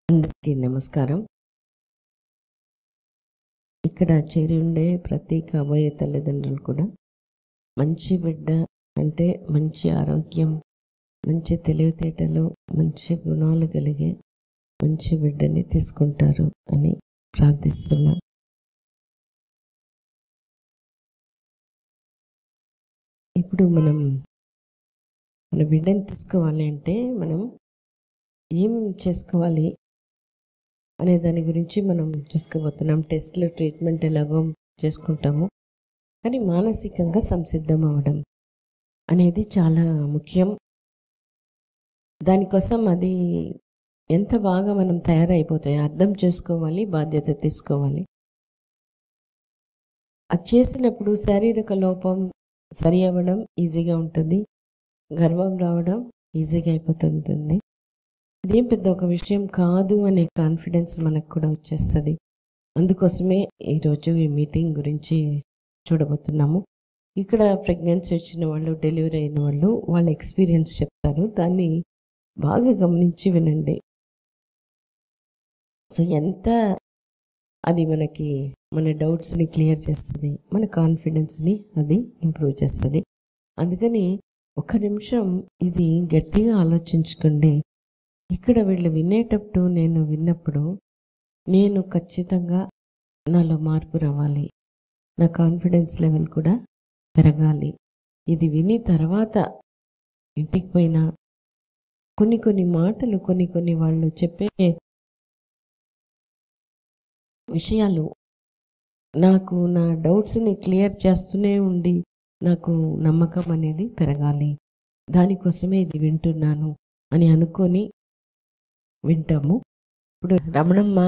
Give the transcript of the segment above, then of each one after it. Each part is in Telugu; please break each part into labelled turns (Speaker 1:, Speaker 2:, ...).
Speaker 1: అందరికీ నమస్కారం. ఇక్కడ చేరి ఉండే ప్రతి కాబోయే తల్లిదండ్రులు కూడా మంచి బిడ్డ అంటే మంచి ఆరోగ్యం, మంచి తెలివితేటలు, మంచి గుణాలు కలిగే మంచి బిడ్డని తీసుకుంటారు అని ప్రార్థిస్తున్నా. ఇప్పుడు మన బిడ్డని తీసుకోవాలి అంటే మనం ఏం చేసుకోవాలి అనే దాని గురించి మనం చూసుకోబోతున్నాం. టెస్ట్లు, ట్రీట్మెంట్ ఎలాగో చేసుకుంటాము, కానీ మానసికంగా సంసిద్ధం అవ్వడం అనేది చాలా ముఖ్యం. దానికోసం అది ఎంత బాగా మనం తయారైపోతాయో అర్థం చేసుకోవాలి, బాధ్యత తీసుకోవాలి. అది చేసినప్పుడు శారీరక లోపం సరి అవ్వడం ఈజీగా ఉంటుంది, గర్వం రావడం ఈజీగా అయిపోతుంది. ఇదేం పెద్ద ఒక విషయం కాదు అనే కాన్ఫిడెన్స్ మనకు కూడా వచ్చేస్తుంది. అందుకోసమే ఈరోజు ఈ మీటింగ్ గురించి చూడబోతున్నాము. ఇక్కడ ప్రెగ్నెన్సీ వచ్చిన వాళ్ళు, డెలివరీ అయిన వాళ్ళు వాళ్ళ ఎక్స్పీరియన్స్ చెప్తారు. దాన్ని బాగా గమనించి వినండి. సో ఎంత అది మనకి మన డౌట్స్ని క్లియర్ చేస్తుంది, మన కాన్ఫిడెన్స్ని అది ఇంప్రూవ్ చేస్తుంది. అందుకని ఒక నిమిషం ఇది గట్టిగా ఆలోచించుకోండి. ఇక్కడ వీళ్ళు వినేటప్పుడు నేను విన్నప్పుడు నేను ఖచ్చితంగా నాలో మార్పు రావాలి, నా కాన్ఫిడెన్స్ లెవెల్ కూడా పెరగాలి. ఇది విని తర్వాత ఇంటికి పోయినా కొన్ని మాటలు, కొన్ని వాళ్ళు చెప్పే విషయాలు నాకు నా డౌట్స్ని క్లియర్ చేస్తూనే ఉండి నాకు నమ్మకం అనేది పెరగాలి. దానికోసమే ఇది వింటున్నాను అని అనుకొని వింటాము. ఇప్పుడు రమణమ్మ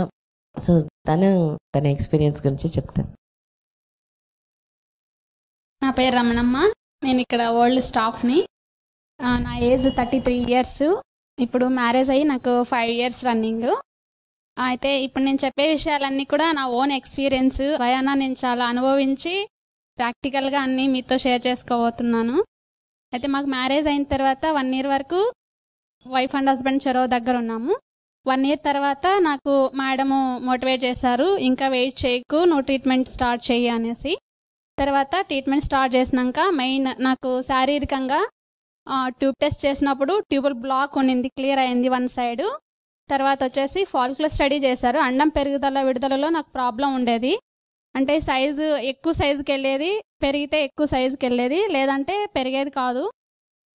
Speaker 1: సో తన ఎక్స్పీరియన్స్ గురించి చెప్తాను.
Speaker 2: నా పేరు రమణమ్మ, నేను ఇక్కడ ఓల్డ్ స్టాఫ్ని. నా ఏజ్ 33 years. ఇప్పుడు మ్యారేజ్ అయ్యి నాకు 5 years రన్నింగ్. అయితే ఇప్పుడు నేను చెప్పే విషయాలన్నీ కూడా నా ఓన్ ఎక్స్పీరియన్స్ భయాన నేను చాలా అనుభవించి ప్రాక్టికల్గా అన్నీ మీతో షేర్ చేసుకోబోతున్నాను. అయితే మాకు మ్యారేజ్ అయిన తర్వాత 1 year వరకు వైఫ్ అండ్ హస్బెండ్ చెరో దగ్గర ఉన్నాము. 1 year తర్వాత నాకు మేడము మోటివేట్ చేశారు, ఇంకా వెయిట్ చేయకు, నువ్వు ట్రీట్మెంట్ స్టార్ట్ చెయ్యి అనేసి. తర్వాత ట్రీట్మెంట్ స్టార్ట్ చేసినాక మెయిన్ నాకు శారీరకంగా ట్యూబ్ టెస్ట్ చేసినప్పుడు ట్యూబల్ బ్లాక్ ఉండింది, క్లియర్ అయింది 1 side. తర్వాత వచ్చేసి ఫాలిక్యులర్ స్టడీ చేశారు. అండం పెరుగుదల విడుదలలో నాకు ప్రాబ్లం ఉండేది. అంటే సైజు ఎక్కువ సైజుకి వెళ్ళేది, పెరిగితే ఎక్కువ సైజుకి వెళ్ళేది, లేదంటే పెరిగేది కాదు.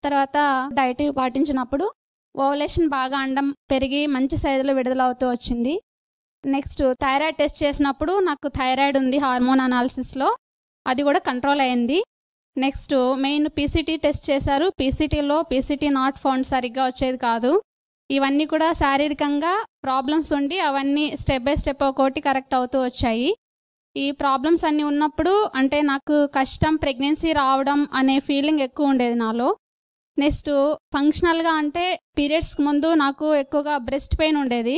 Speaker 2: తర్వాత డైట్ పాటించినప్పుడు ఓవలేషన్ బాగా అండం పెరిగి మంచి సైజులో విడుదలవుతూ వచ్చింది. నెక్స్ట్ థైరాయిడ్ టెస్ట్ చేసినప్పుడు నాకు థైరాయిడ్ ఉంది హార్మోన్ అనాలిసిస్లో, అది కూడా కంట్రోల్ అయింది. నెక్స్ట్ మెయిన్ పీసీటీ టెస్ట్ చేశారు. పీసీటీలో పీసీటీ నాట్ ఫౌండ్ సరిగ్గా వచ్చేది కాదు. ఇవన్నీ కూడా శారీరకంగా ప్రాబ్లమ్స్ ఉండి అవన్నీ స్టెప్ బై స్టెప్ ఒక్కోటి కరెక్ట్ అవుతూ వచ్చాయి. ఈ ప్రాబ్లమ్స్ అన్నీ ఉన్నప్పుడు అంటే నాకు కష్టం ప్రెగ్నెన్సీ రావడం అనే ఫీలింగ్ ఎక్కువ ఉండేది నాలో. నెక్స్ట్ ఫంక్షనల్గా అంటే పీరియడ్స్కి ముందు నాకు ఎక్కువగా బ్రెస్ట్ పెయిన్ ఉండేది.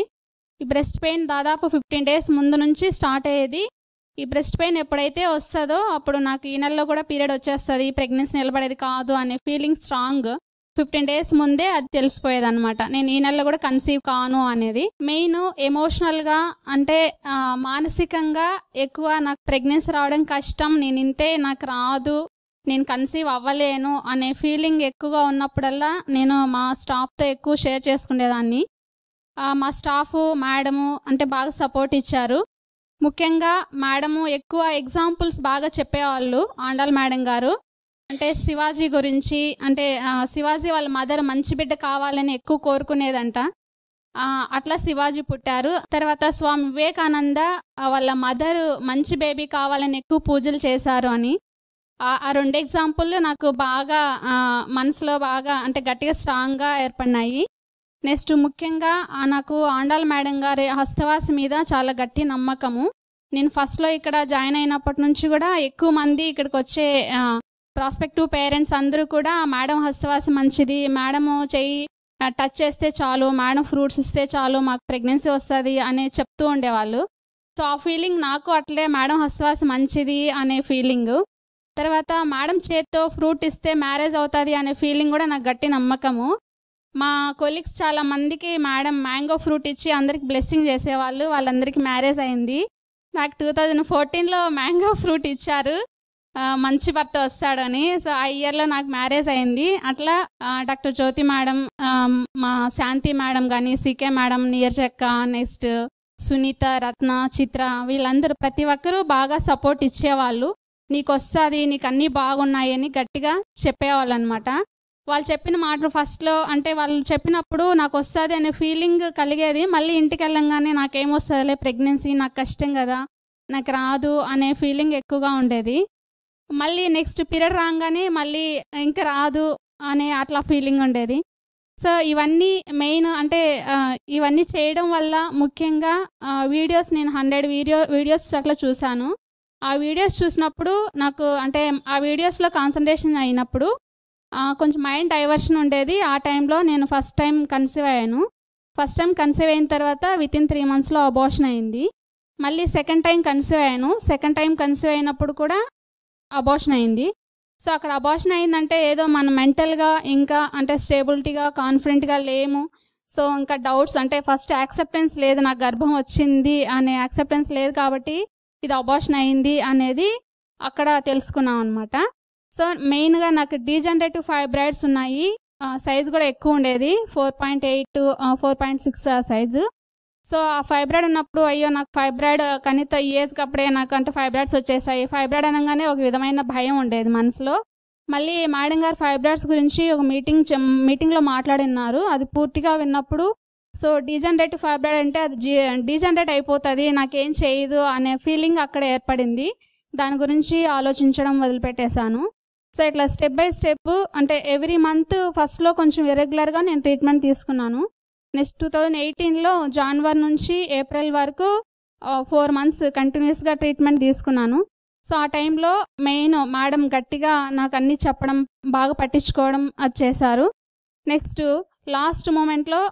Speaker 2: ఈ బ్రెస్ట్ పెయిన్ దాదాపు 15 days ముందు నుంచి స్టార్ట్ అయ్యేది. ఈ బ్రెస్ట్ పెయిన్ ఎప్పుడైతే వస్తుందో అప్పుడు నాకు ఈ నెలలో కూడా పీరియడ్ వచ్చేస్తుంది, ప్రెగ్నెన్సీ నిలబడేది కాదు అనే ఫీలింగ్ స్ట్రాంగ్ 15 days ముందే అది తెలిసిపోయేది అనమాట. నేను ఈ నెలలో కూడా కన్సీవ్ కాను అనేది. మెయిన్ ఎమోషనల్గా అంటే మానసికంగా ఎక్కువ నాకు ప్రెగ్నెన్సీ రావడం కష్టం, నేను ఇంతే, నాకు రాదు, నేను కన్సీవ్ అవ్వలేను అనే ఫీలింగ్ ఎక్కువగా ఉన్నప్పుడల్లా నేను మా స్టాఫ్తో ఎక్కువ షేర్ చేసుకునేదాన్ని. మా స్టాఫ్ మేడము అంటే బాగా సపోర్ట్ ఇచ్చారు. ముఖ్యంగా మేడము ఎక్కువ ఎగ్జాంపుల్స్ బాగా చెప్పేవాళ్ళు. ఆండాల్ మేడం గారు అంటే శివాజీ గురించి, అంటే శివాజీ వాళ్ళ మదర్ మంచి బిడ్డ కావాలని ఎక్కువ కోరుకునేదంట. అట్లా శివాజీ పుట్టారు. తర్వాత స్వామి వివేకానంద వాళ్ళ మదర్ మంచి బేబీ కావాలని ఎక్కువ పూజలు చేశారు అని. ఆ 2 ఎగ్జాంపుల్ నాకు బాగా మనసులో బాగా అంటే గట్టిగా స్ట్రాంగ్గా ఏర్పడినాయి. నెక్స్ట్ ముఖ్యంగా నాకు ఆండాల్ మేడం గారి హస్తవాసి మీద చాలా గట్టి నమ్మకము. నేను ఫస్ట్లో ఇక్కడ జాయిన్ అయినప్పటి నుంచి కూడా ఎక్కువ మంది ఇక్కడికి వచ్చే ప్రాస్పెక్టివ్ పేరెంట్స్ అందరూ కూడా మేడం హస్తవాసి మంచిది, మేడము చెయ్యి టచ్ చేస్తే చాలు, మేడం ఫ్రూట్స్ ఇస్తే చాలు, మాకు ప్రెగ్నెన్సీ వస్తుంది అని చెప్తూ ఉండేవాళ్ళు. సో ఆ ఫీలింగ్ నాకు అట్లే మేడం హస్తవాసి మంచిది అనే ఫీలింగు. తర్వాత మేడం చేత్తో ఫ్రూట్ ఇస్తే మ్యారేజ్ అవుతుంది అనే ఫీలింగ్ కూడా నాకు గట్టి నమ్మకము. మా కొలీగ్స్ చాలా మందికి మేడం మ్యాంగో ఫ్రూట్ ఇచ్చి అందరికి బ్లెస్సింగ్ చేసేవాళ్ళు, వాళ్ళందరికీ మ్యారేజ్ అయింది. నాకు 2014లో మ్యాంగో ఫ్రూట్ ఇచ్చారు, మంచి భర్త వస్తాడని. సో ఆ ఇయర్లో నాకు మ్యారేజ్ అయింది. అట్లా డాక్టర్ జ్యోతి మేడం, మా శాంతి మేడం కానీ, సికే మేడం, నీరజక్క, నెక్స్ట్ సునీత, రత్న, చిత్ర, వీళ్ళందరూ ప్రతి ఒక్కరూ బాగా సపోర్ట్ ఇచ్చేవాళ్ళు. నీకు వస్తుంది, నీకు అన్నీ బాగున్నాయి అని గట్టిగా చెప్పేవాళ్ళు అనమాట. వాళ్ళు చెప్పిన మాటలు ఫస్ట్లో అంటే వాళ్ళు చెప్పినప్పుడు నాకు వస్తుంది అనే ఫీలింగ్ కలిగేది. మళ్ళీ ఇంటికి వెళ్ళంగానే నాకేమొస్తుందిలే, ప్రెగ్నెన్సీ నాకు కష్టం కదా, నాకు రాదు అనే ఫీలింగ్ ఎక్కువగా ఉండేది. మళ్ళీ నెక్స్ట్ పీరియడ్ రాగానే మళ్ళీ ఇంకా రాదు అనే అట్లా ఫీలింగ్ ఉండేది. సో ఇవన్నీ మెయిన్ అంటే ఇవన్నీ చేయడం వల్ల ముఖ్యంగా వీడియోస్ నేను 100 వీడియోస్ అట్లా చూశాను. ఆ వీడియోస్ చూసినప్పుడు నాకు అంటే ఆ వీడియోస్లో కాన్సన్ట్రేషన్ అయినప్పుడు కొంచెం మైండ్ డైవర్షన్ ఉండేది. ఆ టైంలో నేను ఫస్ట్ టైం కన్సీవ్ అయ్యాను. ఫస్ట్ టైం కన్సీవ్ అయిన తర్వాత వితిన్ 3 monthsలో అబార్షన్ అయింది. మళ్ళీ సెకండ్ టైం కన్సీవ్ అయ్యాను. సెకండ్ టైం కన్సీవ్ అయినప్పుడు కూడా అబార్షన్ అయింది. సో అక్కడ అబార్షన్ అయిందంటే ఏదో మన మెంటల్గా ఇంకా అంటే స్టేబిలిటీగా కాన్ఫిడెంట్గా లేము. సో ఇంకా డౌట్స్ అంటే ఫస్ట్ యాక్సెప్టెన్స్ లేదు, నాకు గర్భం వచ్చింది అనే యాక్సెప్టెన్స్ లేదు కాబట్టి ఇది అబార్షన్ అయింది అనేది అక్కడ తెలుసుకున్నాం అనమాట. సో మెయిన్గా నాకు డీజనరేటివ్ ఫైబ్రాయిడ్స్ ఉన్నాయి. సైజు కూడా ఎక్కువ ఉండేది, 4.8 4.6 సైజు. సో ఆ ఫైబ్రాయిడ్ ఉన్నప్పుడు అయ్యో నాకు ఫైబ్రాయిడ్ కనీత ఏజ్కి అప్పుడే నాకు అంటే ఫైబ్రాయిడ్స్ వచ్చేసాయి. ఫైబ్రాయిడ్ అనగానే ఒక విధమైన భయం ఉండేది మనసులో. మళ్ళీ మేడం గారు ఫైబ్రాయిడ్స్ గురించి ఒక మీటింగ్లో మాట్లాడినారు. అది పూర్తిగా విన్నప్పుడు సో డీజనరేటివ్ ఫైబ్రాయిడ్ అంటే అది డీజనరేట్ అయిపోతుంది, నాకేం చేయదు అనే ఫీలింగ్ అక్కడ ఏర్పడింది. దాని గురించి ఆలోచించడం వదిలిపెట్టేశాను. సో ఇట్లా స్టెప్ బై స్టెప్ అంటే ఎవ్రీ మంత్ ఫస్ట్లో కొంచెం ఇరెగ్యులర్గా నేను ట్రీట్మెంట్ తీసుకున్నాను. నెక్స్ట్ 2018లో జనవరి నుంచి ఏప్రిల్ వరకు 4 months కంటిన్యూస్గా ట్రీట్మెంట్ తీసుకున్నాను. సో ఆ టైంలో మెయిన్ మేడం గట్టిగా నాకు అన్నీ చెప్పడం, బాగా పట్టించుకోవడం అది చేశారు. నెక్స్ట్ లాస్ట్ మూమెంట్లో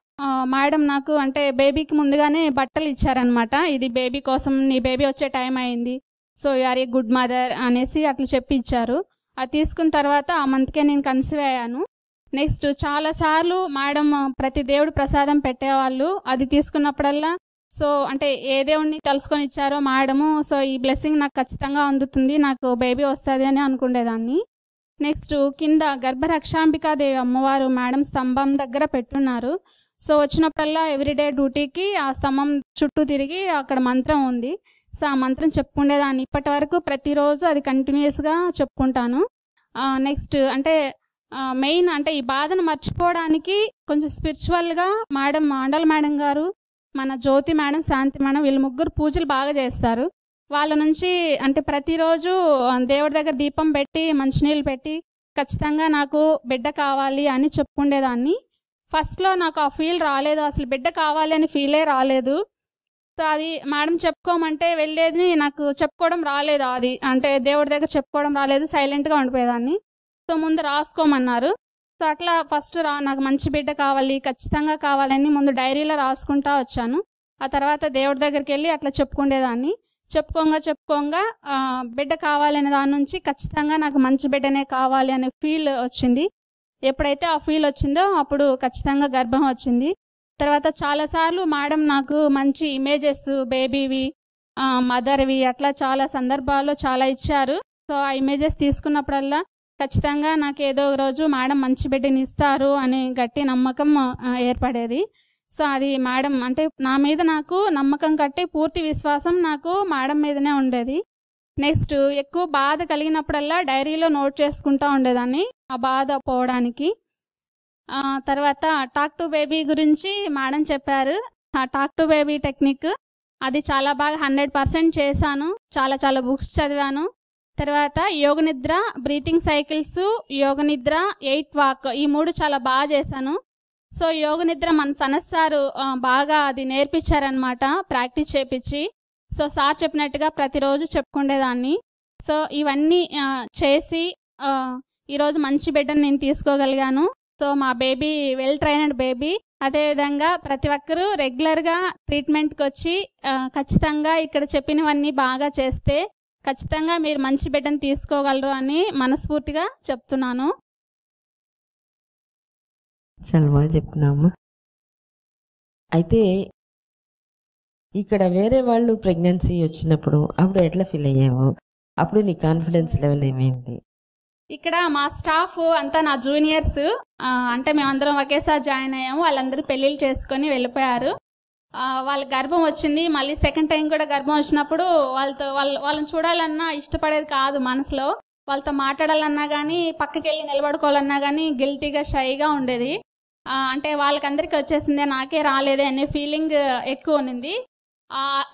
Speaker 2: మేడం నాకు అంటే బేబీకి ముందుగానే బట్టలు ఇచ్చారనమాట. ఇది బేబీ కోసం, నీ బేబీ వచ్చే టైం అయింది, so you are a good mother అనేసి అట్లా చెప్పి ఇచ్చారు. అది తీసుకున్న తర్వాత ఆ మంత్కే నేను కన్సీవ్ అయ్యాను. నెక్స్ట్ చాలాసార్లు మేడం ప్రతి దేవుడు ప్రసాదం పెట్టేవాళ్ళు. అది తీసుకున్నప్పుడల్లా సో అంటే ఏ దేవుడిని తెలుసుకొని ఇచ్చారో మేడము, సో ఈ బ్లెస్సింగ్ నాకు ఖచ్చితంగా అందుతుంది, నాకు బేబీ వస్తుంది అని అనుకునేదాన్ని. నెక్స్ట్ కింద గర్భరక్షాంబికాదేవి అమ్మవారు మేడం స్తంభం దగ్గర పెట్టున్నారు. సో వచ్చినప్పుడల్లా ఎవ్రీడే డ్యూటీకి ఆ స్తంభం చుట్టూ తిరిగి అక్కడ మంత్రం ఉంది. సో ఆ మంత్రం చెప్పుకునేదాన్ని. ఇప్పటి వరకు ప్రతిరోజు అది కంటిన్యూస్గా చెప్పుకుంటాను. నెక్స్ట్ అంటే మెయిన్ అంటే ఈ బాధను మర్చిపోవడానికి కొంచెం స్పిరిచువల్గా మేడం మండల మేడం గారు, మన జ్యోతి మేడం, శాంతి మేడం, వీళ్ళు ముగ్గురు పూజలు బాగా చేస్తారు. వాళ్ళ నుంచి అంటే ప్రతిరోజు దేవుడి దగ్గర దీపం పెట్టి మంచినీళ్ళు పెట్టి ఖచ్చితంగా నాకు బిడ్డ కావాలి అని చెప్పుకునేదాన్ని. ఫస్ట్లో నాకు ఆ ఫీల్ రాలేదు, అసలు బిడ్డ కావాలి అని ఫీలే రాలేదు. సో అది మేడం చెప్పుకోమంటే వెళ్ళేది, నాకు చెప్పుకోవడం రాలేదు. అది అంటే దేవుడి దగ్గర చెప్పుకోవడం రాలేదు, సైలెంట్గా ఉండిపోయేదాన్ని. సో ముందు రాసుకోమన్నారు. సో అట్లా ఫస్ట్ నాకు మంచి బిడ్డ కావాలి, ఖచ్చితంగా కావాలని ముందు డైరీలో రాసుకుంటా వచ్చాను. ఆ తర్వాత దేవుడి దగ్గరికి వెళ్ళి అట్లా చెప్పుకునేదాన్ని. చెప్పుకోగా బిడ్డ కావాలనే దాని నుంచి ఖచ్చితంగా నాకు మంచి బిడ్డనే కావాలి అనే ఫీల్ వచ్చింది. ఎప్పుడైతే ఆ ఫీల్ వచ్చిందో అప్పుడు ఖచ్చితంగా గర్భం వచ్చింది. తర్వాత చాలాసార్లు మేడం నాకు మంచి ఇమేజెస్ బేబీవి, మదర్వి అట్లా చాలా సందర్భాల్లో చాలా ఇచ్చారు. సో ఆ ఇమేజెస్ తీసుకున్నప్పుడల్లా ఖచ్చితంగా నాకు ఏదో రోజు మేడం మంచి బిడ్డని ఇస్తారు అనే గట్టి నమ్మకం ఏర్పడేది. సో అది మేడం అంటే నా మీద నాకు నమ్మకం కట్టి పూర్తి విశ్వాసం నాకు మేడం మీదనే ఉండేది. నెక్స్ట్ ఎక్కువ బాధ కలిగినప్పుడల్లా డైరీలో నోట్ చేసుకుంటూ ఉండేదాన్ని ఆ బాధ పోవడానికి. తర్వాత టాక్ టు బేబీ గురించి మేడం చెప్పారు. ఆ టాక్ టు బేబీ టెక్నిక్ అది చాలా బాగా 100% చేశాను. చాలా బుక్స్ చదివాను. తర్వాత యోగ నిద్ర, బ్రీతింగ్ సైకిల్స్, యోగ నిద్ర, 8 వాక్, ఈ 3 చాలా బాగా చేశాను. సో యోగ నిద్ర మన సనత్ సారు బాగా అది నేర్పించారనమాట, ప్రాక్టీస్ చేపించి. సో సార్ చెప్పినట్టుగా ప్రతిరోజు చెప్పుకునేదాన్ని. సో ఇవన్నీ చేసి ఈరోజు మంచి బిడ్డను నేను తీసుకోగలిగాను. సో మా బేబీ వెల్ ట్రైనడ్ బేబీ. అదేవిధంగా ప్రతి ఒక్కరూ రెగ్యులర్గా ట్రీట్మెంట్కి వచ్చి ఖచ్చితంగా ఇక్కడ చెప్పినవన్నీ బాగా చేస్తే ఖచ్చితంగా మీరు మంచి బిడ్డను తీసుకోగలరు అని మనస్ఫూర్తిగా చెప్తున్నాను.
Speaker 1: చాలా బాగా చెప్పినాము. అయితే ఇక్కడ వేరే వాళ్ళు ప్రెగ్నెన్సీ వచ్చినప్పుడు అప్పుడు ఎట్లా ఫీల్ అయ్యావు? అప్పుడు నీ కాన్ఫిడెన్స్ లెవెల్ ఏమైంది?
Speaker 2: ఇక్కడ మా స్టాఫ్ అంతా నా జూనియర్స్, అంటే మేమందరం ఒకేసారి జాయిన్ అయ్యాము. వాళ్ళందరూ పెళ్ళిళ్ళు చేసుకొని వెళ్ళిపోయారు. వాళ్ళ గర్భం వచ్చింది. మళ్ళీ సెకండ్ టైం కూడా గర్భం వచ్చినప్పుడు వాళ్ళని చూడాలన్నా ఇష్టపడేది కాదు మనసులో. వాళ్ళతో మాట్లాడాలన్నా కానీ, పక్కకి వెళ్ళి నిలబడుకోవాలన్నా కానీ గిల్టీగా, షైగా ఉండేది. అంటే వాళ్ళకందరికీ వచ్చేసిందే, నాకే రాలేదే అనే ఫీలింగ్ ఎక్కువ ఉన్నింది.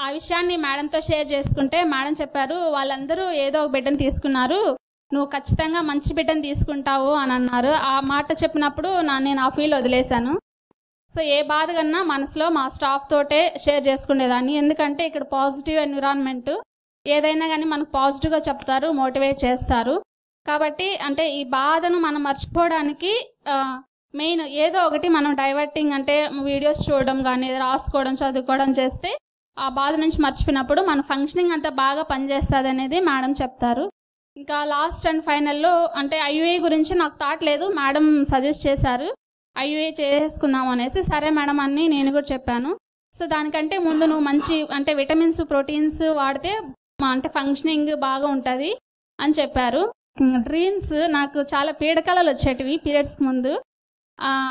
Speaker 2: ఆ విషయాన్ని మేడంతో షేర్ చేసుకుంటే మేడం చెప్పారు, వాళ్ళందరూ ఏదో ఒక బిడ్డను తీసుకున్నారు, నువ్వు ఖచ్చితంగా మంచి బిడ్డను తీసుకుంటావు అని అన్నారు. ఆ మాట చెప్పినప్పుడు నేను ఆ ఫీల్ వదిలేశాను. సో ఏ బాధ కన్నా మనసులో మా స్టాఫ్ తోటే షేర్ చేసుకునేదాన్ని. ఎందుకంటే ఇక్కడ పాజిటివ్ ఎన్విరాన్మెంట్, ఏదైనా కానీ మనకు పాజిటివ్గా చెప్తారు, మోటివేట్ చేస్తారు. కాబట్టి అంటే ఈ బాధను మనం మర్చిపోవడానికి మెయిన్ ఏదో ఒకటి మనం డైవర్టింగ్, అంటే వీడియోస్ చూడడం కానీ, రాసుకోవడం, చదువుకోవడం చేస్తే ఆ బాధ నుంచి మర్చిపోయినప్పుడు మన ఫంక్షనింగ్ అంతా బాగా పనిచేస్తుంది అనేది మేడం చెప్తారు. ఇంకా లాస్ట్ అండ్ ఫైనల్లో అంటే ఐయుఏ గురించి నాకు థాట్ లేదు, మేడం సజెస్ట్ చేశారు ఐయుఏ చేసుకుందాం అనేసి. సరే మేడం అని నేను కూడా చెప్పాను. సో దానికంటే ముందు నువ్వు మంచి అంటే విటమిన్స్, ప్రోటీన్స్ వాడితే అంటే ఫంక్షనింగ్ బాగా ఉంటుంది అని చెప్పారు. డ్రీమ్స్ నాకు చాలా పీడకలలు వచ్చేటివి పీరియడ్స్కి ముందు.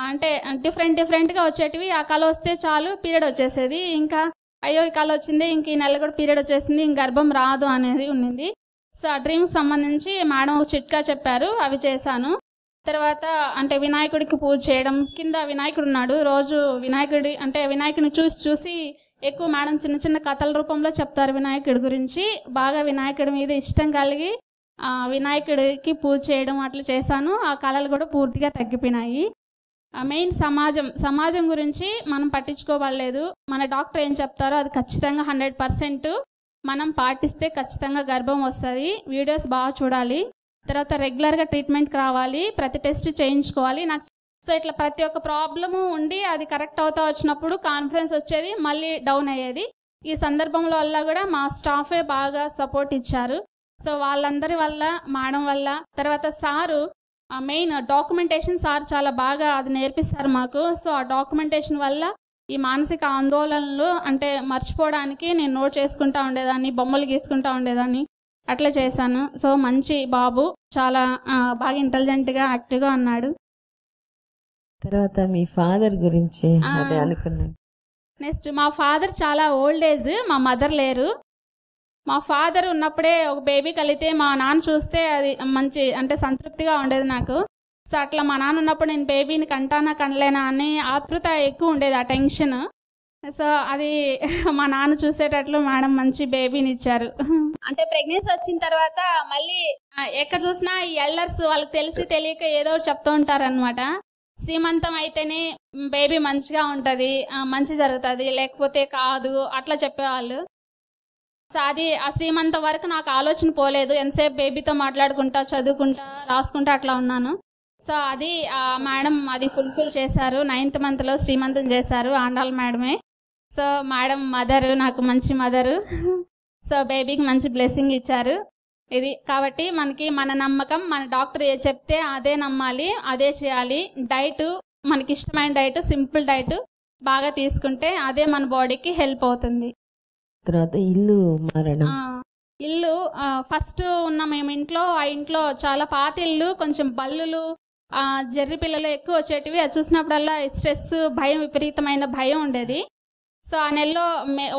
Speaker 2: అంటే డిఫరెంట్గా వచ్చేటివి. ఆ కళ వస్తే చాలు పీరియడ్ వచ్చేసేది. ఇంకా అయ్యో ఈ కళ వచ్చింది, ఇంక ఈ నెల కూడా పీరియడ్ వచ్చేసింది, ఇంక గర్భం రాదు అనేది ఉండింది. సో ఆ డ్రీమ్కి సంబంధించి మేడం ఒక చిట్కా చెప్పారు, అవి చేశాను. తర్వాత అంటే వినాయకుడికి పూజ చేయడం. కింద వినాయకుడు ఉన్నాడు, రోజు వినాయకుడిని చూసి ఎక్కువ మేడం చిన్న చిన్న కథల రూపంలో చెప్తారు వినాయకుడి గురించి. బాగా వినాయకుడి మీద ఇష్టం కలిగి వినాయకుడికి పూజ చేయడం అట్లా చేశాను. ఆ కళలు కూడా పూర్తిగా తగ్గిపోయినాయి. మెయిన్ సమాజం గురించి మనం పట్టించుకోవలేదు. మన డాక్టర్ ఏం చెప్తారో అది ఖచ్చితంగా 100% మనం పాటిస్తే ఖచ్చితంగా గర్భం వస్తుంది. వీడియోస్ బాగా చూడాలి, తర్వాత రెగ్యులర్గా ట్రీట్మెంట్కి రావాలి, ప్రతి టెస్ట్ చేయించుకోవాలి. సో ఇట్లా ప్రతి ఒక్క ప్రాబ్లము ఉండి అది కరెక్ట్ అవుతా వచ్చినప్పుడు కాన్ఫిడెన్స్ వచ్చేది, మళ్ళీ డౌన్ అయ్యేది. ఈ సందర్భంలో వల్ల కూడా మా స్టాఫే బాగా సపోర్ట్ ఇచ్చారు. సో వాళ్ళందరి వల్ల, మేడం వల్ల, తర్వాత సారు మెయిన్ డాక్యుమెంటేషన్ సార్ చాలా బాగా అది నేర్పిస్తారు మాకు. సో ఆ డాక్యుమెంటేషన్ వల్ల ఈ మానసిక ఆందోళనలు అంటే మర్చిపోవడానికి నేను నోట్ చేసుకుంటా ఉండేదాన్ని, బొమ్మలు గీసుకుంటా ఉండేదాన్ని, అట్లా చేశాను. సో మంచి బాబు, చాలా బాగా ఇంటెలిజెంట్గా, యాక్టివ్గా ఉన్నాడు.
Speaker 1: తర్వాత మీ ఫాదర్ గురించి అదే అనుకున్నాను.
Speaker 2: నెక్స్ట్ మా ఫాదర్ చాలా ఓల్డ్ ఏజ్, మా మదర్ లేరు. మా ఫాదర్ ఉన్నప్పుడే ఒక బేబీ కలిగితే మా నాన్న చూస్తే అది మంచి అంటే సంతృప్తిగా ఉండేది నాకు. సో అట్లా మా నాన్న ఉన్నప్పుడు నేను బేబీని కంటానా కనలేనా అని ఆతృత ఎక్కువ ఉండేది, ఆ టెన్షన్. సో అది మా నాన్న చూసేటట్లు మేడం మంచి బేబీని ఇచ్చారు. అంటే ప్రెగ్నెన్సీ వచ్చిన తర్వాత మళ్ళీ ఎక్కడ చూసినా ఈ ఎల్డర్స్ వాళ్ళకి తెలిసి తెలియక ఏదో చెప్తూ ఉంటారనమాట. శ్రీమంతం అయితేనే బేబీ మంచిగా ఉంటుంది, మంచి జరుగుతుంది, లేకపోతే కాదు అట్లా చెప్పేవాళ్ళు. సో అది ఆ శ్రీమంతం వరకు నాకు ఆలోచన పోలేదు. ఎంతసేపు బేబీతో మాట్లాడుకుంటా, చదువుకుంటా, రాసుకుంటా అట్లా ఉన్నాను. సో అది మేడం అది ఫుల్ఫిల్ చేశారు. 9th monthలో శ్రీమంతం చేశారు, ఆండాల్ మేడమే. సో మేడం మదరు, నాకు మంచి మదరు. సో బేబీకి మంచి బ్లెస్సింగ్ ఇచ్చారు. ఇది కాబట్టి మనకి మన నమ్మకం, మన డాక్టర్ ఏ చెప్తే అదే నమ్మాలి, అదే చేయాలి. డైట్ మనకి ఇష్టమైన డైట్, సింపుల్ డైట్ బాగా తీసుకుంటే అదే మన బాడీకి హెల్ప్ అవుతుంది.
Speaker 1: తర్వాత ఇల్లు మారడం.
Speaker 2: ఇల్లు ఫస్ట్ ఉన్న మేము ఇంట్లో, ఆ ఇంట్లో చాలా పాత ఇల్లు, కొంచెం బల్లులు, జర్రి పిల్లలు ఎక్కువ వచ్చేటివి. అది చూసినప్పుడల్లా స్ట్రెస్, భయం, విపరీతమైన భయం ఉండేది. సో ఆ నెలలో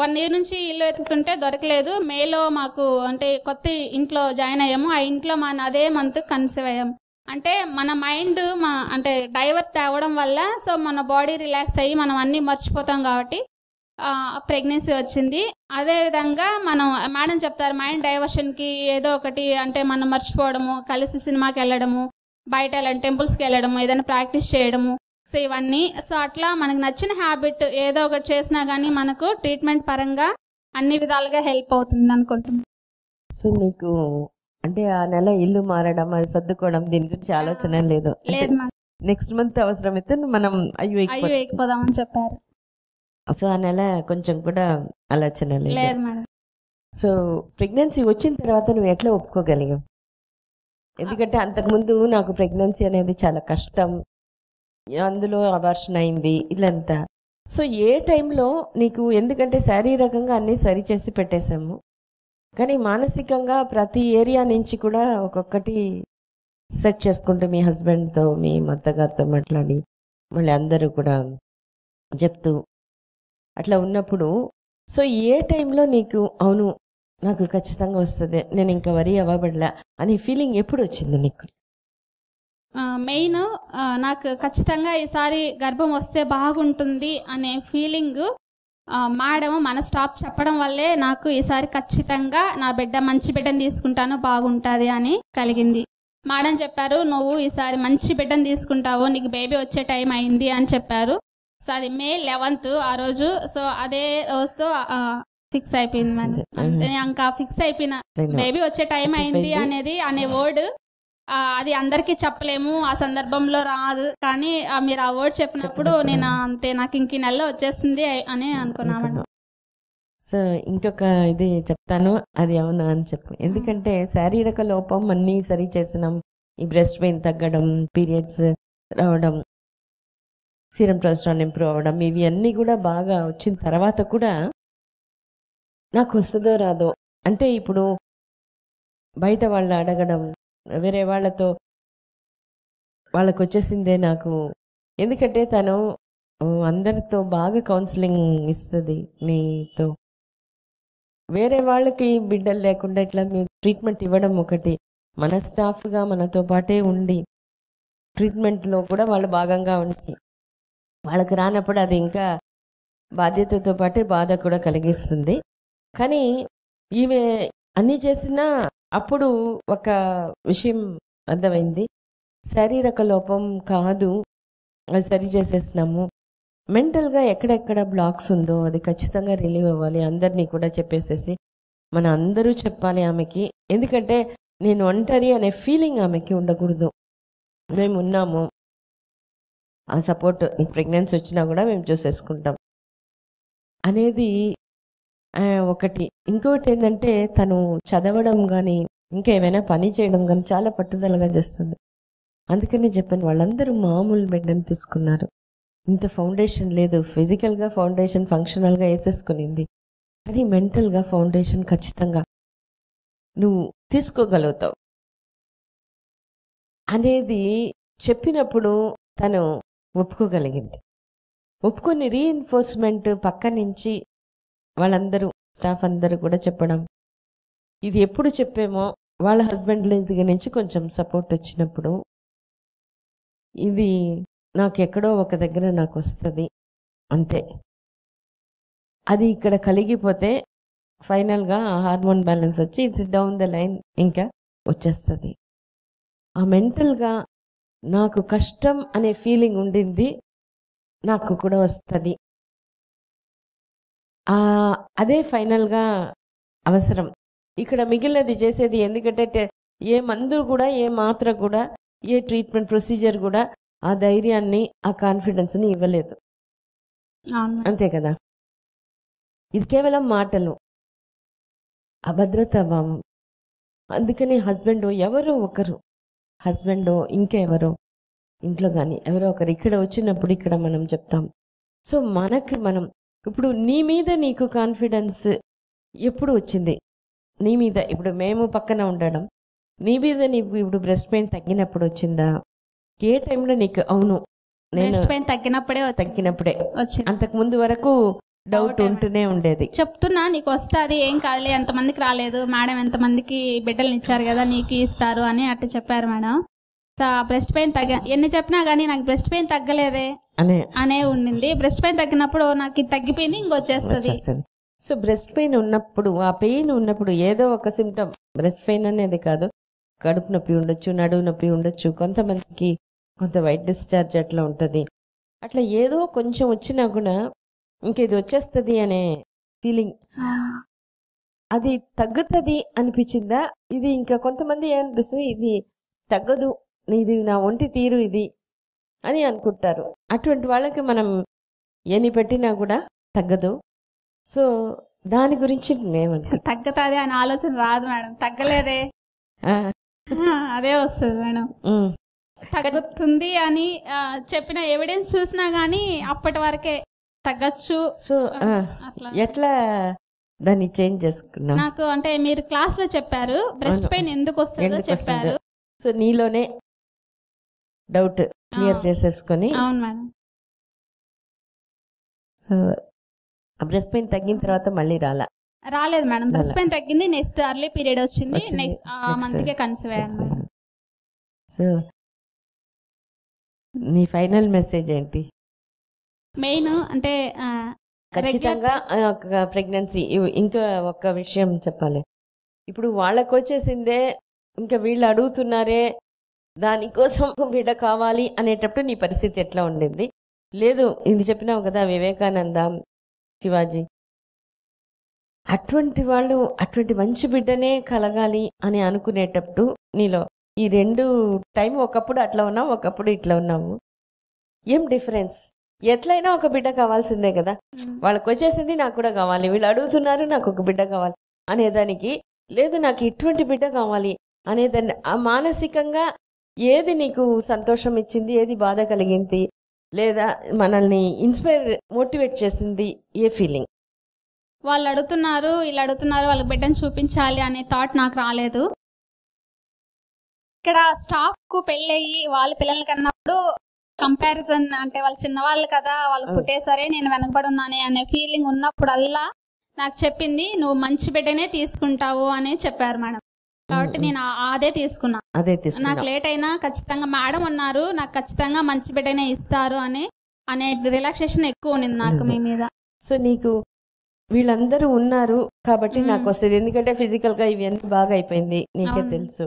Speaker 2: 1 year నుంచి ఇల్లు వెతుకుతుంటే దొరకలేదు. మేలో మాకు అంటే కొత్త ఇంట్లో జాయిన్ అయ్యాము. ఆ ఇంట్లో అదే మంత్ కన్సీవ్ అయ్యాము. అంటే మన మైండ్ అంటే డైవర్ట్ అవ్వడం వల్ల సో మన బాడీ రిలాక్స్ అయ్యి మనం అన్నీ మర్చిపోతాం కాబట్టి ప్రెగ్నెన్సీ వచ్చింది. అదేవిధంగా మనం మేడం చెప్తారు మైండ్ డైవర్షన్కి ఏదో ఒకటి అంటే మనం మర్చిపోవడము, కలిసి సినిమాకి వెళ్ళడము, బయట వెళ్ళడం, టెంపుల్స్కి వెళ్ళడము, ఏదైనా ప్రాక్టీస్ చేయడము, సో ఇవన్నీ. సో అట్లా మనకు నచ్చిన హ్యాబిట్ ఏదో ఒకటి చేసినా కానీ మనకు ట్రీట్మెంట్ పరంగా అన్ని విధాలుగా హెల్ప్ అవుతుంది అనుకుంటున్నాను.
Speaker 1: సో నీకు అంటే ఆ నెల ఇల్లు మారడం, అది సర్దుకోవడం, దీని గురించి ఆలోచన లేదు?
Speaker 2: లేదు,
Speaker 1: నెక్స్ట్ మంత్ అవసరమైతే మనం అయ్యో
Speaker 2: ఎక్కిపోదామని చెప్పారు.
Speaker 1: సో ఆ నెల కొంచెం కూడా ఆలోచన లేదు
Speaker 2: మేడం.
Speaker 1: సో ప్రెగ్నెన్సీ వచ్చిన తర్వాత నువ్వు ఎట్లా ఒప్పుకోగలిగావు? ఎందుకంటే అంతకుముందు నాకు ప్రెగ్నెన్సీ అనేది చాలా కష్టం, అందులో అబార్షన్ అయింది ఇదంతా. సో ఏ టైంలో నీకు, ఎందుకంటే శారీరకంగా అన్నీ సరిచేసి పెట్టేశాము, కానీ మానసికంగా ప్రతి ఏరియా నుంచి కూడా ఒక్కొక్కటి సెట్ చేసుకుంటూ మీ హస్బెండ్తో మీ అత్తగారితో మాట్లాడి మళ్ళీ అందరూ కూడా చెప్తూ అట్లా ఉన్నప్పుడు, సో ఏ టైంలో నీకు అవును నాకు ఖచ్చితంగా వస్తుంది, నేను ఇంకా వరి అవ్వబడలే అనే ఫీలింగ్ ఎప్పుడు వచ్చింది నీకు?
Speaker 2: మెయిన్ నాకు ఖచ్చితంగా ఈసారి గర్భం వస్తే బాగుంటుంది అనే ఫీలింగ్ మేడం మన స్టాప్ చెప్పడం వల్లే నాకు ఈసారి ఖచ్చితంగా నా బిడ్డ మంచి బిడ్డను తీసుకుంటాను బాగుంటుంది అని కలిగింది. మేడం చెప్పారు, నువ్వు ఈసారి మంచి బిడ్డను తీసుకుంటావు, నీకు బేబీ వచ్చే టైం అయింది అని చెప్పారు. సో అది May 11th ఆ రోజు. సో అదే రోజుతో ఫిక్స్ అయిపోయింది మేడం. అంటే ఇంకా ఫిక్స్ అయిపోయిన బేబీ వచ్చే టైం అయింది అనే వర్డ్ అది అందరికీ చెప్పలేము, ఆ సందర్భంలో రాదు, కానీ మీరు ఆ వర్డ్ చెప్పినప్పుడు నేను అంతే, నాకు ఇంక ఈ నెలలో వచ్చేస్తుంది అని అనుకున్నాను.
Speaker 1: సో ఇంకొక ఇది చెప్తాను, అది అవునా అని చెప్పు. ఎందుకంటే శారీరక లోపం అన్నీ సరి చేసినాం, ఈ బ్రెస్ట్ పెయిన్ తగ్గడం, పీరియడ్స్ రావడం, సీరం ప్రొజెస్టెరాన్ ఇంప్రూవ్ అవ్వడం, ఇవి అన్నీ కూడా బాగా వచ్చిన తర్వాత కూడా నాకు వస్తుందో రాదో అంటే, ఇప్పుడు బయట వాళ్ళు అడగడం, వేరే వాళ్ళతో వాళ్ళకు వచ్చేసిందే నాకు. ఎందుకంటే తను అందరితో బాగా కౌన్సిలింగ్ ఇస్తుంది. మీతో వేరే వాళ్ళకి బిడ్డలు లేకుండా ఇట్లా మీ ట్రీట్మెంట్ ఇవ్వడం ఒకటి, మన స్టాఫ్గా మనతో పాటే ఉండి ట్రీట్మెంట్లో కూడా వాళ్ళు భాగంగా ఉండి వాళ్ళకి రానప్పుడు అది ఇంకా బాధ్యతతో పాటే బాధ కూడా కలిగిస్తుంది. కానీ ఈమె అన్నీ చేసినా అప్పుడు ఒక విషయం అర్థమైంది, శారీరక లోపం కాదు, అది సరి చేసేసినాము, మెంటల్గా ఎక్కడెక్కడ బ్లాక్స్ ఉందో అది ఖచ్చితంగా రిలీవ్ అవ్వాలి. అందరినీ కూడా చెప్పేసేసి మన అందరూ చెప్పాలి ఆమెకి. ఎందుకంటే నేను ఒంటరి అనే ఫీలింగ్ ఆమెకి ఉండకూడదు, మేము ఉన్నాము, ఆ సపోర్ట్ ప్రెగ్నెన్సీ వచ్చినా కూడా మేము చూసేసుకుంటాం అనేది ఒకటి. ఇంకొకటి ఏంటంటే తను చదవడం కానీ ఇంకా ఏమైనా పని చేయడం కానీ చాలా పట్టుదలగా చేస్తుంది. అందుకని చెప్పాను, వాళ్ళందరూ మామూలు బిడ్డను తీసుకున్నారు, ఇంత ఫౌండేషన్ లేదు. ఫిజికల్గా ఫౌండేషన్ ఫంక్షనల్గా వేసేసుకునింది, కానీ మెంటల్గా ఫౌండేషన్ ఖచ్చితంగా నువ్వు తీసుకోగలుగుతావు అనేది చెప్పినప్పుడు తను ఒప్పుకోగలిగింది. ఒప్పుకొని రీఇన్ఫోర్స్మెంట్ పక్క నుంచి వాళ్ళందరూ స్టాఫ్ అందరూ కూడా చెప్పడం, ఇది ఎప్పుడు చెప్పేమో వాళ్ళ హస్బెండ్ దగ్గర నుంచి కొంచెం సపోర్ట్ వచ్చినప్పుడు ఇది నాకు ఎక్కడో ఒక దగ్గర నాకు వస్తుంది అంతే. అది ఇక్కడ కలిగిపోతే ఫైనల్గా హార్మోన్ బ్యాలెన్స్ వచ్చి ఇట్స్ డౌన్ ద లైన్ ఇంకా వచ్చేస్తుంది. ఆ మెంటల్గా నాకు కష్టం అనే ఫీలింగ్ ఉండింది, నాకు కూడా వస్తుంది. అదే ఫైనల్గా అవసరం. ఇక్కడ మిగిలినది చేసేది, ఎందుకంటే ఏ మందు కూడా, ఏ మాత్ర కూడా, ఏ ట్రీట్మెంట్ ప్రొసీజర్ కూడా ఆ ధైర్యాన్ని, ఆ కాన్ఫిడెన్స్ని ఇవ్వలేదు. అంతే కదా, ఇది కేవలం మాటలు, అభద్రతాభావం. అందుకని హస్బెండో ఎవరో ఒకరు, హస్బెండో ఇంకెవరో ఇంట్లో కానీ ఎవరో ఒకరు ఇక్కడ వచ్చినప్పుడు ఇక్కడ మనం చెప్తాం. సో మనకి మనం ఇప్పుడు నీ మీద నీకు కాన్ఫిడెన్స్ ఎప్పుడు వచ్చింది? నీ మీద ఇప్పుడు మేము పక్కన ఉండడం, నీ మీద నీకు ఇప్పుడు బ్రెస్ట్ పెయిన్ తగ్గినప్పుడు వచ్చిందా? ఏ టైంలో నీకు అవును నేను
Speaker 2: తగ్గినప్పుడే
Speaker 1: వచ్చింది? అంతకు ముందు వరకు డౌట్ ఉంటూనే ఉండేది.
Speaker 2: చెప్తున్నా నీకు వస్తుంది, ఏం కాదులే, ఎంతమందికి రాలేదు మేడం, ఎంతమందికి బిడ్డలు ఇచ్చారు కదా నీకు ఇస్తారు అని అట్లా చెప్పారు మేడం. సో బ్రెస్ట్ పెయిన్ ఎన్ని చెప్పినా కానీ నాకు బ్రెస్ట్ పెయిన్ తగ్గలేదే అనే ఉండింది. బ్రెస్ట్ పెయిన్ తగ్గినప్పుడు నాకు ఇది తగ్గిపోయింది, ఇంకొచ్చేస్తుంది.
Speaker 1: సో బ్రెస్ట్ పెయిన్ ఉన్నప్పుడు, ఆ పెయిన్ ఉన్నప్పుడు ఏదో ఒక సిమ్టమ్, బ్రెస్ట్ పెయిన్ అనేది కాదు, కడుపు నొప్పి ఉండొచ్చు, నడువు నొప్పి ఉండొచ్చు, కొంతమందికి కొంత వైట్ డిశ్చార్జ్ అట్లా ఉంటుంది. అట్లా ఏదో కొంచెం వచ్చినా కూడా ఇంక ఇది వచ్చేస్తుంది అనే ఫీలింగ్, అది తగ్గుతుంది అనిపించిందా? ఇది ఇంకా కొంతమంది ఏమనిపిస్తుంది, ఇది తగ్గదు, ఇది నా ఒంటి తీరు ఇది అని అనుకుంటారు. అటువంటి వాళ్ళకి మనం ఎన్ని పెట్టినా కూడా తగ్గదు. సో దాని గురించి
Speaker 2: తగ్గుతుంది అనే ఆలోచన రాదు మేడం, తగ్గలేదే అదే వస్తుంది మేడం. తగ్గుతుంది అని చెప్పిన ఎవిడెన్స్ చూసినా గానీ అప్పటి వరకే తగ్గచ్చు.
Speaker 1: సో
Speaker 2: అట్లా
Speaker 1: ఎట్లా దాన్ని చేంజ్ చేసుకున్నావు?
Speaker 2: నాకు అంటే మీరు క్లాస్ లో చెప్పారు బ్రెస్ట్ పెయిన్ ఎందుకు వస్తుందో చెప్పారు.
Speaker 1: సో నీలోనే డౌట్ క్లియర్ చేసేసుకొని.
Speaker 2: అవును మేడం.
Speaker 1: సో బ్రెస్ట్ పెయిన్ తగ్గిన తర్వాత మళ్ళీ
Speaker 2: రాలేదు మేడం. బ్రెస్ట్ పెయిన్ తగ్గింది, నెక్స్ట్ అర్లీ పీరియడ్ వచ్చింది, నెక్స్ట్ మంత్ కే కన్సీవ్ అయ్యాను.
Speaker 1: సో నీ ఫైనల్ మెసేజ్ ఏంటి?
Speaker 2: మెయిన్ అంటే
Speaker 1: ఖచ్చితంగా ప్రెగ్నెన్సీ. ఇంకా ఒక్క విషయం చెప్పాలి, ఇప్పుడు వాళ్ళకు వచ్చేసిందే, ఇంకా వీళ్ళు అడుగుతున్నారే దానికోసం బిడ్డ కావాలి అనేటప్పుడు నీ పరిస్థితి ఎట్లా ఉండింది? లేదు ఇది చెప్పినావు కదా వివేకానంద, శివాజీ, అటువంటి వాళ్ళు అటువంటి మంచి బిడ్డనే కలగాలి అని అనుకునేటప్పుడు నీలో ఈ రెండు టైం, ఒకప్పుడు అట్లా ఉన్నావు, ఒకప్పుడు ఇట్లా ఉన్నావు, ఏం డిఫరెన్స్? ఎట్లయినా ఒక బిడ్డ కావాల్సిందే కదా. వాళ్ళకి వచ్చేసింది నాకు కూడా కావాలి, వీళ్ళు అడుగుతున్నారు నాకు ఒక బిడ్డ కావాలి అనేదానికి, లేదు నాకు ఇటువంటి బిడ్డ కావాలి అనేదాన్ని, ఆ మానసికంగా ఏది నీకు సంతోషం ఇచ్చింది, ఏది బాధ కలిగింది, లేదా మనల్ని ఇన్స్పైర్ మోటివేట్ చేసింది, ఏ ఫీలింగ్?
Speaker 2: వాళ్ళు అడుగుతున్నారు, వీళ్ళు అడుగుతున్నారు, వాళ్ళ బిడ్డను చూపించాలి అనే థాట్ నాకు రాలేదు. ఇక్కడ స్టాఫ్ కు పెళ్ళయ్యి వాళ్ళ పిల్లల్ని కన్నప్పుడు కంపారిజన్, అంటే వాళ్ళు చిన్నవాళ్ళు కదా, వాళ్ళు పుట్టేసరే నేను వెనకబడి ఉన్నానే అనే ఫీలింగ్ ఉన్నప్పుడల్లా నాకు చెప్పింది నువ్వు మంచి బిడ్డనే తీసుకుంటావు అని చెప్పారు మేడం. కాబట్టి నేను అదే తీసుకున్నా. నాకు లేట్ అయినా ఖచ్చితంగా మేడం ఉన్నారు, నాకు ఖచ్చితంగా మంచి బిడ్డనే ఇస్తారు అనే రిలాక్సేషన్ ఎక్కువ ఉన్నింది నాకు మీ మీద.
Speaker 1: సో నీకు వీళ్ళందరూ ఉన్నారు కాబట్టి నాకు వస్తుంది, ఎందుకంటే ఫిజికల్ గా ఇవన్నీ బాగా అయిపోయింది, నీకే తెలుసు.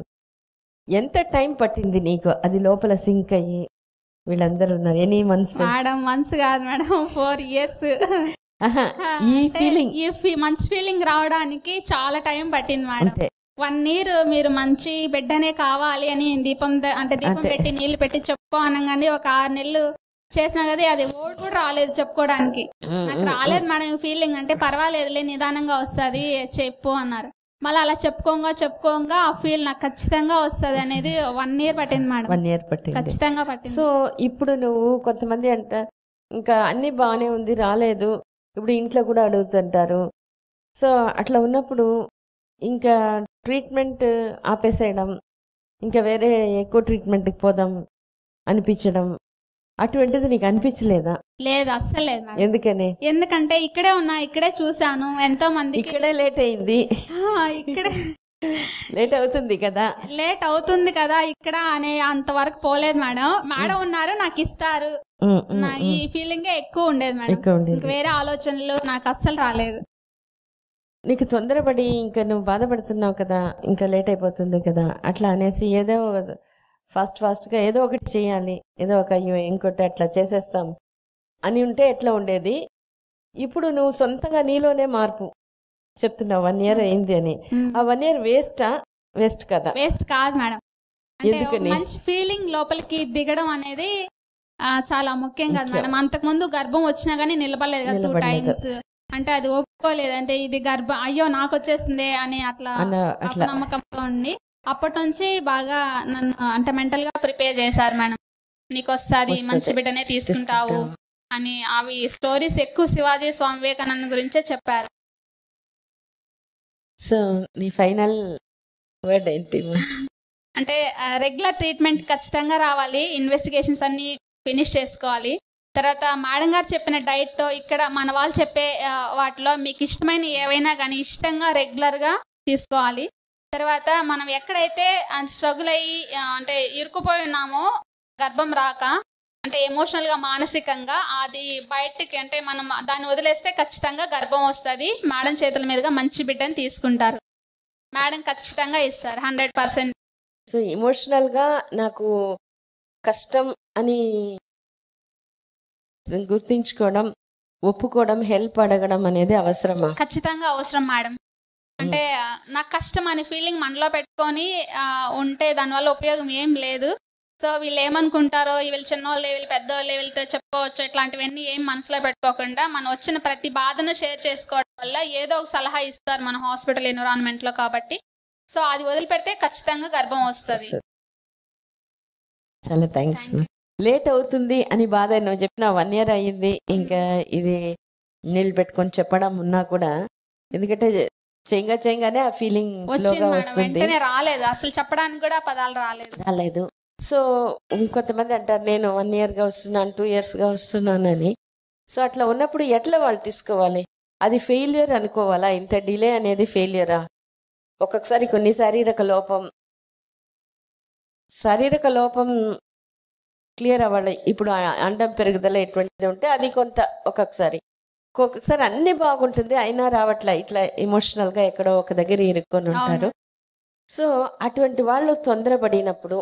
Speaker 1: ఎంత టైం పట్టింది నీకు అది లోపల సింక్ అయ్యి వీళ్ళందరూ ఉన్నారు? Any months?
Speaker 2: మేడం మంత్స్ కాదు మేడం, 4 years.
Speaker 1: ఈ ఫీలింగ్,
Speaker 2: మంచి ఫీలింగ్ రావడానికి చాలా టైం పట్టింది మేడం. 1 year మీరు మంచి బిడ్డనే కావాలి అని దీపం పెట్టి నీళ్లు పెట్టి చెప్పుకో అనగానే ఒక 6 నెలలు చేసినా కదా, అది ఓటు కూడా రాలేదు చెప్పుకోవడానికి. నాకు రాలేదు మేడం ఫీలింగ్. అంటే పర్వాలేదులే నిదానంగా వస్తుంది చెప్పు అన్నారు. మళ్ళీ అలా చెప్పుకోగా ఆ ఫీల్ నాకు ఖచ్చితంగా వస్తుంది అనేది 1 year పట్టింది మేడం.
Speaker 1: 1 year పట్టింది,
Speaker 2: ఖచ్చితంగా పట్టింది.
Speaker 1: సో ఇప్పుడు నువ్వు, కొంతమంది అంట ఇంకా అన్ని బాగానే ఉంది రాలేదు, ఇప్పుడు ఇంట్లో కూడా అడుగుతుంటారు. సో అట్లా ఉన్నప్పుడు ఇంకా ట్రీట్మెంట్ ఆపేసేయడం, ఇంకా వేరే ఎక్కువ ట్రీట్మెంట్కి పోదాం అనిపించడం, అటువంటిది నీకు అనిపించలేదా?
Speaker 2: లేదు, అస్సలు లేదు మేడం.
Speaker 1: ఎందుకని?
Speaker 2: ఎందుకంటే ఇక్కడే ఉన్నా, ఇక్కడే చూసాను ఎంతో మంది.
Speaker 1: ఇక్కడే లేట్ అయింది,
Speaker 2: ఇక్కడే
Speaker 1: లేట్ అవుతుంది కదా
Speaker 2: ఇక్కడ అనే అంతవరకు పోలేదు మేడం. మేడం ఉన్నారు, నాకు ఇస్తారు, ఈ ఫీలింగ్ ఎక్కువ ఉండేది మేడం. వేరే ఆలోచనలు నాకు అస్సలు రాలేదు.
Speaker 1: నీకు తొందరపడి ఇంకా నువ్వు బాధపడుతున్నావు కదా, ఇంకా లేట్ అయిపోతుంది కదా, అట్లా అనేసి ఏదో ఫాస్ట్గా ఏదో ఒకటి చేయాలి, ఏదో ఒక ఇంకోటి అట్లా చేసేస్తాం అని ఉంటే ఎట్లా ఉండేది? ఇప్పుడు నువ్వు సొంతంగా నీలోనే మార్పు చెప్తున్నావు, 1 year అయింది అని. ఆ 1 year వేస్ట్ కదా?
Speaker 2: వేస్ట్ కాదు మేడం. ఎందుకని? మంచి ఫీలింగ్ లోపలికి దిగడం అనేది చాలా ముఖ్యం కదా మేడం. అంతకుముందు గర్భం వచ్చినా గానీ నిలబడలేదు కదా 2 times. అంటే అది ఒప్పుకోలేదు, అంటే ఇది గర్భం అయ్యో నాకు వచ్చేసిందే అని అట్లా నమ్మకంతో ఉండి అప్పటి నుంచి బాగా నన్ను అంటే మెంటల్ గా ప్రిపేర్ చేశారు మేడం. నీకు వస్తుంది, మంచి బిడ్డనే తీసుకుంటావు అని. అవి స్టోరీస్ ఎక్కువ శివాజీ, స్వామి వివేకానంద గురించే చెప్పారు.
Speaker 1: సో నీ ఫైనల్ వర్డ్ ఏంటి?
Speaker 2: అంటే రెగ్యులర్ ట్రీట్మెంట్ ఖచ్చితంగా రావాలి, ఇన్వెస్టిగేషన్స్ అన్ని ఫినిష్ చేసుకోవాలి. తర్వాత మేడం గారు చెప్పిన డైట్, ఇక్కడ మన వాళ్ళు చెప్పే వాటిలో మీకు ఇష్టమైన ఏవైనా కానీ ఇష్టంగా రెగ్యులర్గా తీసుకోవాలి. తర్వాత మనం ఎక్కడైతే స్ట్రగుల్ అయ్యి అంటే ఇరుక్కుపోయి ఉన్నామో గర్భం రాక, అంటే ఎమోషనల్గా మానసికంగా, అది బయటికి అంటే మనం దాన్ని వదిలేస్తే ఖచ్చితంగా గర్భం వస్తుంది. మేడం చేతుల మీదుగా మంచి బిడ్డని తీసుకుంటారు, మేడం ఖచ్చితంగా ఇస్తారు 100%.
Speaker 1: సో ఎమోషనల్గా నాకు కష్టం అని గుర్తించుకోవడం, ఒప్పుకోవడం, హెల్ప్ అడగడం అనేది అవసరమా?
Speaker 2: ఖచ్చితంగా అవసరం మేడం. అంటే నాకు కష్టం అనే ఫీలింగ్ మనలో పెట్టుకొని ఉంటే దానివల్ల ఉపయోగం ఏం లేదు. సో వీళ్ళు ఏమనుకుంటారో, వీళ్ళు చిన్నవాళ్ళు, వీళ్ళు పెద్దవాళ్ళు, వీళ్ళతో చెప్పుకోవచ్చు, ఇట్లాంటివన్నీ ఏం మనసులో పెట్టుకోకుండా మనం వచ్చిన ప్రతి బాధను షేర్ చేసుకోవడం వల్ల ఏదో ఒక సలహా ఇస్తారు మన హాస్పిటల్ ఎన్విరాన్మెంట్లో. కాబట్టి సో అది వదిలిపెడితే ఖచ్చితంగా గర్భం వస్తుంది.
Speaker 1: చాలా థ్యాంక్స్. లేట్ అవుతుంది అని బాధ, నువ్వు చెప్పిన 1 year అయ్యింది, ఇంకా ఇది నీళ్ళు పెట్టుకొని చెప్పడం ఉన్నా కూడా, ఎందుకంటే చేయగానే ఆ ఫీలింగ్ స్లోగా వస్తుంది.
Speaker 2: వెంటనే రాలేదు, అసలు చెప్పడానికి కూడా పదాలు రాలేదు.
Speaker 1: సో ఇంకొంతమంది అంటారు నేను 1 yearగా వస్తున్నాను, 2 yearsగా వస్తున్నానని. సో అట్లా ఉన్నప్పుడు ఎట్లా వాళ్ళు తీసుకోవాలి? అది ఫెయిల్యూర్ అనుకోవాలా? ఇంత డిలే అనేది ఫెయిల్యూరా? ఒక్కొక్కసారి కొన్ని శారీరక లోపం క్లియర్ అవ్వాలి. ఇప్పుడు అండం పెరుగుదల ఎటువంటిది ఉంటే అది కొంత ఒక్కొక్కసారి అన్ని బాగుంటుంది, అయినా రావట్లే, ఇట్లా ఎమోషనల్గా ఎక్కడో ఒక దగ్గర ఇరుక్కొని ఉంటారు. సో అటువంటి వాళ్ళు తొందరపడినప్పుడు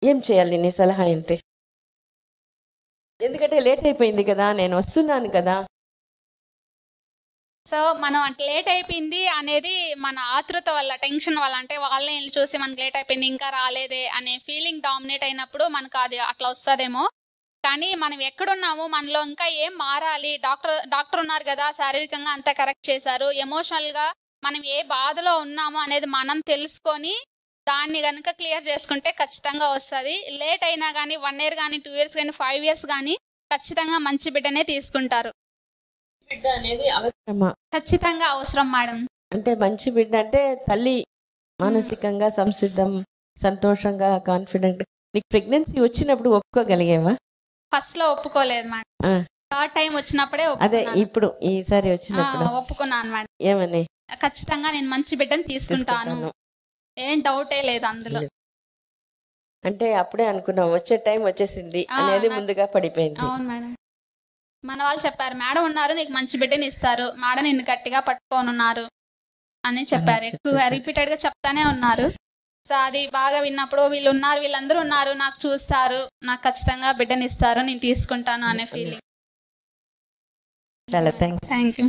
Speaker 1: ఏం చేయాలి? నీ సలహా ఏంటి? ఎందుకంటే లేట్ అయిపోయింది కదా, నేను వస్తున్నాను కదా.
Speaker 2: సో మనం అంటే లేట్ అయిపోయింది అనేది మన ఆతృత వల్ల, టెన్షన్ వల్ల, అంటే వాళ్ళని చూసి మనకి లేట్ అయిపోయింది ఇంకా రాలేదే అనే ఫీలింగ్ డామినేట్ అయినప్పుడు మనకు అది అట్లా వస్తుందేమో. కానీ మనం ఎక్కడున్నాము, మనలో ఇంకా ఏం మారాలి? డాక్టర్ ఉన్నారు కదా, శారీరకంగా అంతా కరెక్ట్ చేశారు, ఎమోషనల్గా మనం ఏ బాధలో ఉన్నాము అనేది మనం తెలుసుకొని దాన్ని కనుక క్లియర్ చేసుకుంటే ఖచ్చితంగా వస్తుంది. లేట్ అయినా కానీ 1 year కానీ 2 years కానీ 5 years కానీ ఖచ్చితంగా మంచి బిడ్డనే తీసుకుంటారు.
Speaker 1: బిడ్డ అనేది అవసరమా?
Speaker 2: ఖచ్చితంగా అవసరం మేడం.
Speaker 1: అంటే మంచి బిడ్డ అంటే తల్లి మానసికంగా సంసిద్ధం, సంతోషంగా, కాన్ఫిడెంట్. నీకు ప్రెగ్నెన్సీ వచ్చినప్పుడు ఒప్పుకోగలిగేవా?
Speaker 2: ఫస్ట్ లో ఒప్పుకోలేదు మేడం, థర్డ్ టైం వచ్చినప్పుడే
Speaker 1: అదే ఇప్పుడు ఈసారి వచ్చినప్పుడు
Speaker 2: ఒప్పుకున్నాను మేడం.
Speaker 1: ఏమని?
Speaker 2: ఖచ్చితంగా నేను మంచి బిడ్డను తీసుకుంటాను, ఏం డౌటే లేదు అందులో.
Speaker 1: అంటే అప్పుడే అనుకున్నావు, వచ్చే టైం వచ్చేసింది అనేది ముందుగా పడిపోయింది.
Speaker 2: అవును మేడం. మన వాళ్ళు చెప్పారు, మేడం ఉన్నారు నీకు మంచి బిడ్డని ఇస్తారు, మేడం నిన్ను గట్టిగా పట్టుకోనున్నారు అని చెప్పారు. ఎక్కువ రిపీటెడ్ గా చెప్తానే ఉన్నారు. సో అది బాగా విన్నప్పుడు వీళ్ళందరూ ఉన్నారు, నాకు చూస్తారు, నాకు ఖచ్చితంగా బిడ్డని ఇస్తారు, నేను తీసుకుంటాను అనే ఫీలింగ్.
Speaker 1: చాలా థ్యాంక్స్.
Speaker 2: Thank you.